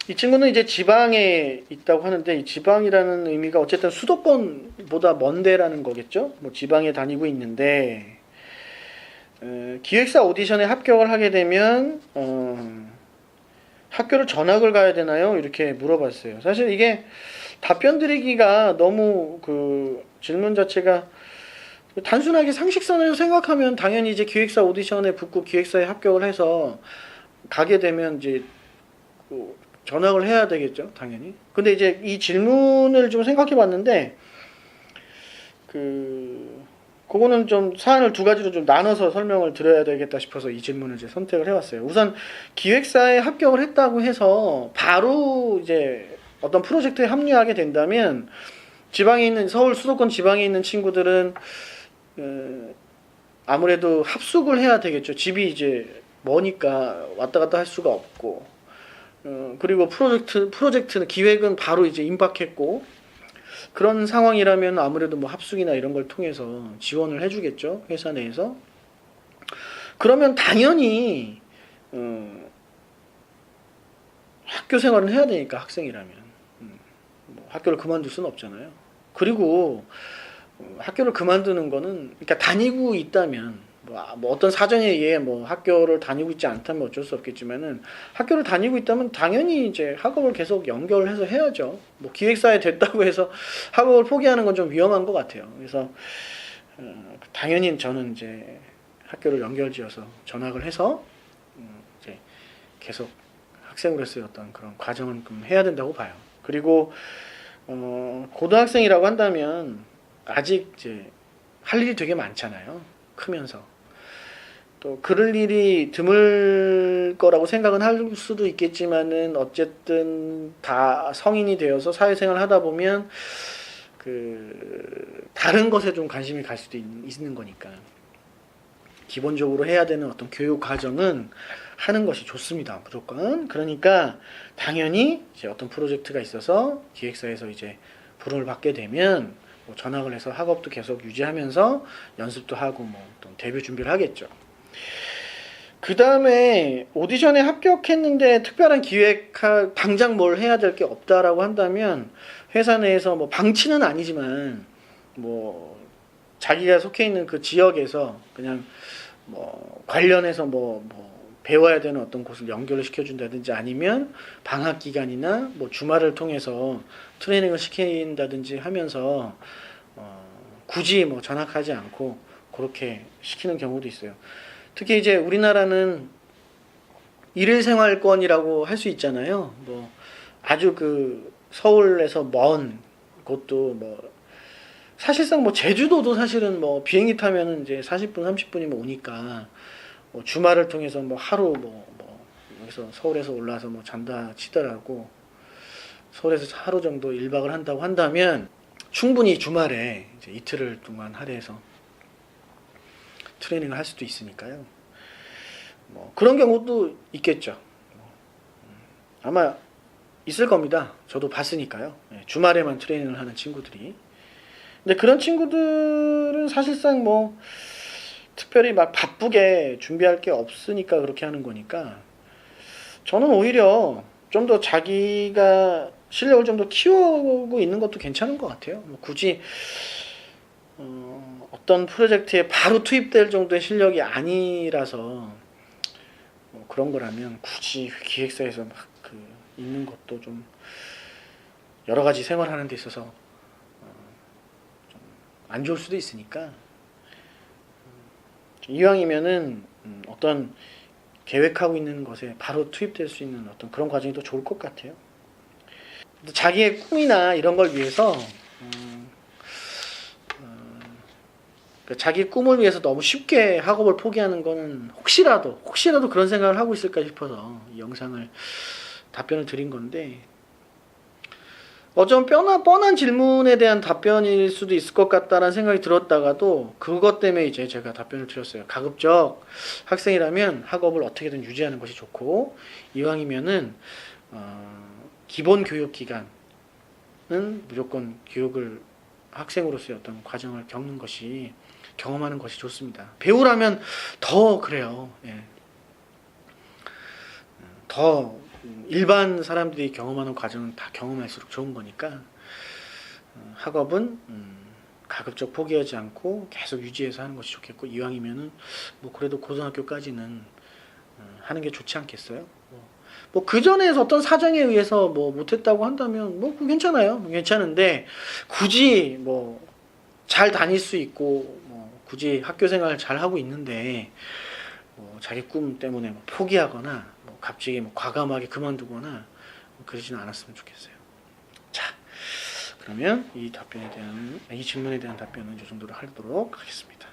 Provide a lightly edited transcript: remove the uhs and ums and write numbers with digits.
이 친구는 이제 지방에 있다고 하는데, 이 지방이라는 의미가 어쨌든 수도권보다 먼 데라는 거겠죠? 뭐 지방에 다니고 있는데, 기획사 오디션에 합격을 하게 되면 학교를 전학을 가야 되나요? 이렇게 물어봤어요. 사실 이게 답변 드리기가 너무 그 질문 자체가 단순하게 상식선을 생각하면 당연히 이제 기획사 오디션에 붙고 기획사에 합격을 해서 가게 되면 이제 그 전학을 해야 되겠죠, 당연히. 근데 이제 이 질문을 좀 생각해 봤는데, 그거는 좀 사안을 두 가지로 좀 나눠서 설명을 드려야 되겠다 싶어서 이 질문을 이제 선택을 해봤어요. 우선 기획사에 합격을 했다고 해서 바로 이제 어떤 프로젝트에 합류하게 된다면, 지방에 있는, 서울 수도권 지방에 있는 친구들은 아무래도 합숙을 해야 되겠죠. 집이 이제 머니까 왔다 갔다 할 수가 없고, 그리고 프로젝트는 기획은 바로 이제 임박했고, 그런 상황이라면 아무래도 뭐 합숙이나 이런 걸 통해서 지원을 해주겠죠. 회사 내에서. 그러면 당연히, 학교 생활은 해야 되니까, 학생이라면. 뭐 학교를 그만둘 수는 없잖아요. 그리고 학교를 그만두는 거는, 그러니까 다니고 있다면, 뭐 어떤 사정에 의해 뭐 학교를 다니고 있지 않다면 어쩔 수 없겠지만은, 학교를 다니고 있다면 당연히 이제 학업을 계속 연결을 해서 해야죠. 뭐 기획사에 됐다고 해서 학업을 포기하는 건 좀 위험한 것 같아요. 그래서 당연히 저는 이제 학교를 연결지어서 전학을 해서 이제 계속 학생으로서의 어떤 그런 과정은 좀 해야 된다고 봐요. 그리고 고등학생이라고 한다면 아직 이제 할 일이 되게 많잖아요. 크면서. 또 그럴 일이 드물 거라고 생각은 할 수도 있겠지만은, 어쨌든 다 성인이 되어서 사회생활을 하다 보면 다른 것에 좀 관심이 갈 수도 있는 거니까, 기본적으로 해야 되는 어떤 교육 과정은 하는 것이 좋습니다. 무조건. 그러니까 당연히 이제 어떤 프로젝트가 있어서 기획사에서 이제 부름을 받게 되면 뭐 전학을 해서 학업도 계속 유지하면서 연습도 하고 뭐 또 데뷔 준비를 하겠죠. 그 다음에 오디션에 합격했는데 특별한 당장 뭘 해야 될 게 없다라고 한다면, 회사 내에서 뭐 방치는 아니지만 뭐 자기가 속해 있는 그 지역에서 그냥 뭐 관련해서 뭐 배워야 되는 어떤 곳을 연결을 시켜준다든지, 아니면 방학 기간이나 뭐 주말을 통해서 트레이닝을 시킨다든지 하면서 굳이 뭐 전학하지 않고 그렇게 시키는 경우도 있어요. 특히 이제 우리나라는 일일 생활권이라고 할 수 있잖아요. 뭐 아주 서울에서 먼 곳도 뭐 사실상 뭐 제주도도 사실은 뭐 비행기 타면은 이제 40분 30분이면 오니까, 뭐 주말을 통해서 뭐 하루 여기서 서울에서 올라와서 뭐 잔다 치더라고 서울에서 하루 정도 1박을 한다고 한다면 충분히 주말에 이제 이틀을 동안 할애해서 트레이닝을 할 수도 있으니까요. 뭐 그런 경우도 있겠죠. 아마 있을 겁니다. 저도 봤으니까요. 주말에만 트레이닝을 하는 친구들이. 근데 그런 친구들은 사실상 뭐 특별히 막 바쁘게 준비할 게 없으니까 그렇게 하는 거니까, 저는 오히려 좀 더 자기가 실력을 좀 더 키우고 있는 것도 괜찮은 것 같아요. 뭐 굳이 어떤 프로젝트에 바로 투입될 정도의 실력이 아니라서 뭐 그런 거라면 굳이 기획사에서 막 있는 것도 좀 여러 가지 생활하는 데 있어서 좀 안 좋을 수도 있으니까, 이왕이면은 어떤 계획하고 있는 것에 바로 투입될 수 있는 어떤 그런 과정이 더 좋을 것 같아요. 자기의 꿈이나 이런 걸 위해서 자기 꿈을 위해서 너무 쉽게 학업을 포기하는 거는 혹시라도 그런 생각을 하고 있을까 싶어서 이 영상을 답변을 드린 건데, 좀 뻔한 질문에 대한 답변일 수도 있을 것 같다는 생각이 들었다가도, 그것 때문에 이제 제가 답변을 드렸어요. 가급적 학생이라면 학업을 어떻게든 유지하는 것이 좋고, 이왕이면은 기본 교육 기간은 무조건 교육을, 학생으로서의 어떤 과정을 경험하는 것이 좋습니다. 배우라면 더 그래요. 더 일반 사람들이 경험하는 과정은 다 경험할수록 좋은 거니까 학업은 가급적 포기하지 않고 계속 유지해서 하는 것이 좋겠고 이왕이면은 뭐 그래도 고등학교까지는 하는 게 좋지 않겠어요? 뭐 그 전에 어떤 사정에 의해서 뭐 못했다고 한다면 뭐 괜찮아요. 괜찮은데 굳이 뭐 잘 다닐 수 있고 뭐 굳이 학교 생활을 잘 하고 있는데 뭐 자기 꿈 때문에 뭐 포기하거나 뭐 갑자기 뭐 과감하게 그만두거나 뭐 그러지는 않았으면 좋겠어요. 자, 그러면 이 질문에 대한 답변은 이 정도로 하도록 하겠습니다.